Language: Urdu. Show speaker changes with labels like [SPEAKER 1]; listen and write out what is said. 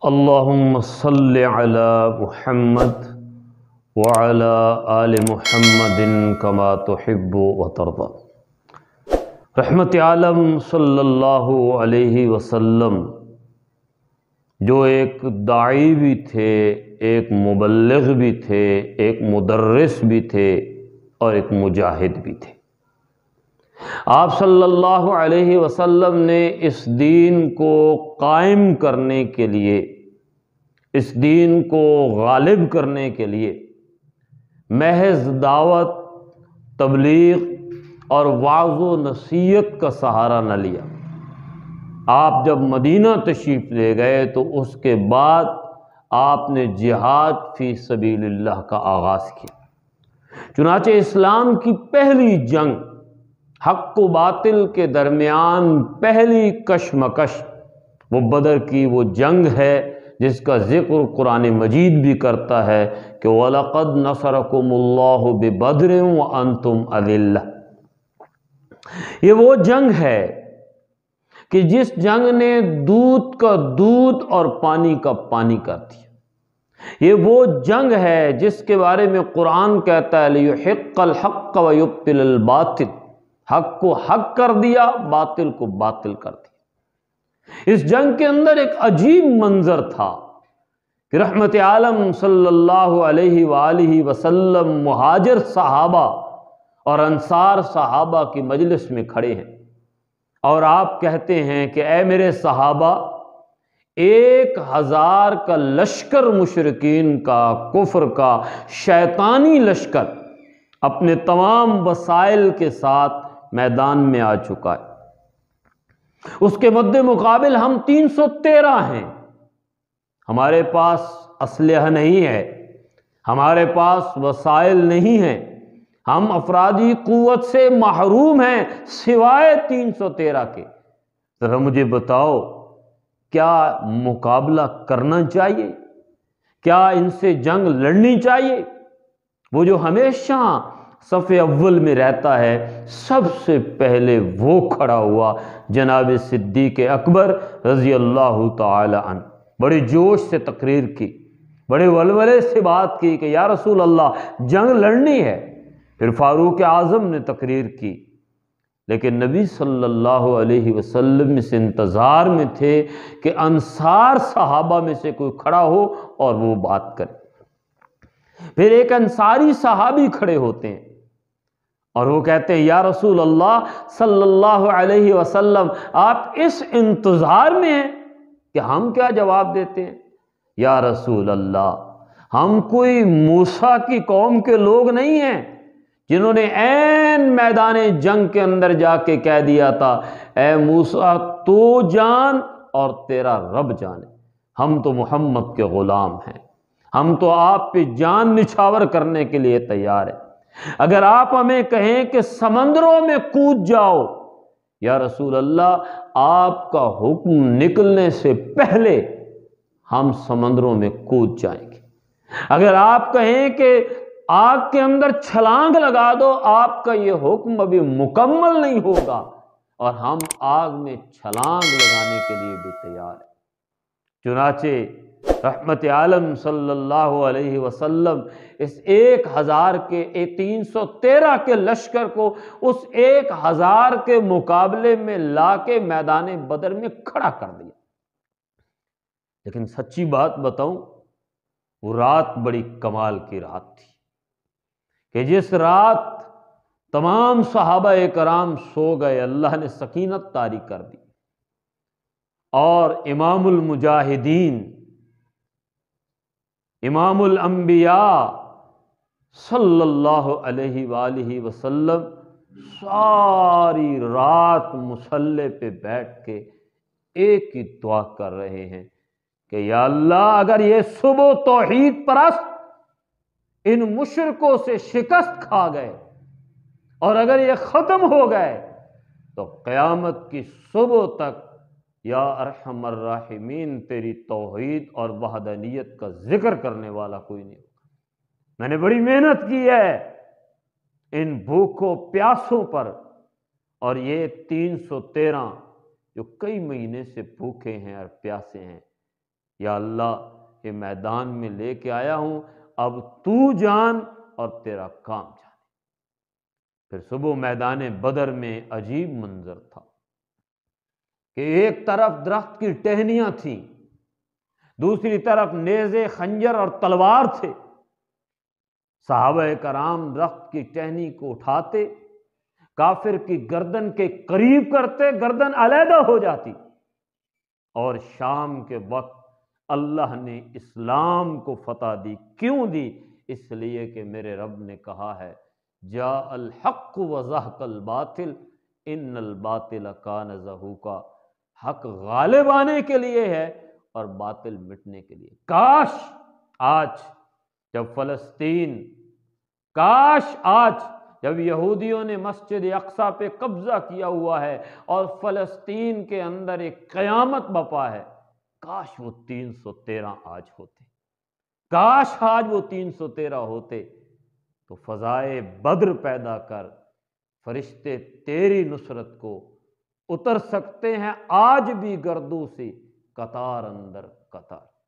[SPEAKER 1] اللہم صلی علی محمد وعلی آل محمد کما تحب و ترضی۔ رحمت عالم صلی اللہ علیہ وسلم جو ایک داعی بھی تھے، ایک مبلغ بھی تھے، ایک مدرس بھی تھے اور ایک مجاہد بھی تھے۔ آپ صلی اللہ علیہ وسلم نے اس دین کو قائم کرنے کے لیے، اس دین کو غالب کرنے کے لیے محض دعوت، تبلیغ اور وعظ و نصیحت کا سہارا نہ لیا۔ آپ جب مدینہ تشریف لے گئے تو اس کے بعد آپ نے جہاد فی سبیل اللہ کا آغاز کیا۔ چنانچہ اسلام کی پہلی جنگ، حق و باطل کے درمیان پہلی کشمکش، وہ بدر کی وہ جنگ ہے جس کا ذکر قرآن مجید بھی کرتا ہے کہ وَلَقَدْ نَصَرَكُمُ اللَّهُ بِبَدْرٍ وَأَنْتُمْ أَذِلَّةٌ۔ یہ وہ جنگ ہے کہ جس جنگ نے دودھ کا دودھ اور پانی کا پانی کر دیا۔ یہ وہ جنگ ہے جس کے بارے میں قرآن کہتا ہے لِيُحِقَّ الْحَقَّ وَيُبْطِلَ الْبَاطِلَ، حق کو حق کر دیا، باطل کو باطل کر دیا۔ اس جنگ کے اندر ایک عجیب منظر تھا کہ رحمت عالم صلی اللہ علیہ وآلہ وسلم مہاجر صحابہ اور انصار صحابہ کی مجلس میں کھڑے ہیں اور آپ کہتے ہیں کہ اے میرے صحابہ، 1000 کا لشکر مشرکین کا، کفر کا، شیطانی لشکر اپنے تمام وسائل کے ساتھ میدان میں آ چکا ہے۔ اس کے مد مقابل ہم 313 ہیں۔ ہمارے پاس اسلحہ نہیں ہے، ہمارے پاس وسائل نہیں ہیں، ہم افرادی قوت سے محروم ہیں سوائے 313 کے۔ ذرا مجھے بتاؤ، کیا مقابلہ کرنا چاہیے؟ کیا ان سے جنگ لڑنی چاہیے؟ وہ جو ہمیشہ صف اول میں رہتا ہے، سب سے پہلے وہ کھڑا ہوا جناب صدیق اکبر رضی اللہ تعالی عنہ۔ بڑے جوش سے تقریر کی، بڑے ولولے سے بات کی کہ یا رسول اللہ جنگ لڑنی ہے۔ پھر فاروق اعظم نے تقریر کی، لیکن نبی صلی اللہ علیہ وسلم اس انتظار میں تھے کہ انصار صحابہ میں سے کوئی کھڑا ہو اور وہ بات کرے۔ پھر ایک انصاری صحابی کھڑے ہوتے ہیں اور وہ کہتے ہیں یا رسول اللہ صلی اللہ علیہ وسلم، آپ اس انتظار میں ہیں کہ ہم کیا جواب دیتے ہیں؟ یا رسول اللہ، ہم کوئی موسیٰ کی قوم کے لوگ نہیں ہیں جنہوں نے عین میدان جنگ کے اندر جا کے کہہ دیا تھا اے موسیٰ تو جان اور تیرا رب جانے۔ ہم تو محمد کے غلام ہیں، ہم تو آپ پہ جان نچھاور کرنے کے لیے تیار ہیں۔ اگر آپ ہمیں کہیں کہ سمندروں میں کود جاؤ، یا رسول اللہ آپ کا حکم نکلنے سے پہلے ہم سمندروں میں کود جائیں گے۔ اگر آپ کہیں کہ آگ کے اندر چھلانگ لگا دو، آپ کا یہ حکم ابھی مکمل نہیں ہوگا اور ہم آگ میں چھلانگ لگانے کے لیے بھی تیار ہیں۔ چنانچہ رحمت عالم صلی اللہ علیہ وسلم اس 1000 کے 313 کے لشکر کو اس 1000 کے مقابلے میں لا کے میدان بدر میں کھڑا کر دیا۔ لیکن سچی بات بتاؤں، وہ رات بڑی کمال کی رات تھی کہ جس رات تمام صحابہ کرام سو گئے، اللہ نے سکینت طاری کر دی اور امام المجاہدین، امام الانبیاء صلی اللہ علیہ وآلہ وسلم ساری رات مصلی پہ بیٹھ کے ایک ہی دعا کر رہے ہیں کہ یا اللہ، اگر یہ صبح توحید پرست ان مشرکوں سے شکست کھا گئے اور اگر یہ ختم ہو گئے تو قیامت کی صبح تک یا ارحم الراحمین تیری توحید اور وحدانیت کا ذکر کرنے والا کوئی نہیں ہوگا۔ میں نے بڑی محنت کی ہے ان بھوکوں پیاسوں پر، اور یہ 313 جو کئی مہینے سے بھوکے ہیں اور پیاسے ہیں، یا اللہ یہ میدان میں لے کے آیا ہوں، اب تو جان اور تیرا کام جانے۔ پھر صبح میدان بدر میں عجیب منظر تھا کہ ایک طرف درخت کی ٹہنیاں تھیں، دوسری طرف نیزے، خنجر اور تلوار تھے۔ صحابہ کرام درخت کی ٹہنی کو اٹھاتے، کافر کی گردن کے قریب کرتے، گردن علیحدہ ہو جاتی۔ اور شام کے وقت اللہ نے اسلام کو فتح دی۔ کیوں دی؟ اس لیے کہ میرے رب نے کہا ہے جاء الحق وزہق الباطل ان الباطل کان زہوقا، حق غالب آنے کے لیے ہے اور باطل مٹنے کے لیے۔ کاش آج جب فلسطین، کاش آج جب یہودیوں نے مسجد اقصی پہ قبضہ کیا ہوا ہے اور فلسطین کے اندر ایک قیامت بپا ہے، کاش وہ 313 آج ہوتے، کاش آج وہ 313 ہوتے تو فضائے بدر پیدا کر فرشتے تیری نصرت کو اتر سکتے ہیں آج بھی گردوں سے قطار اندر قطار۔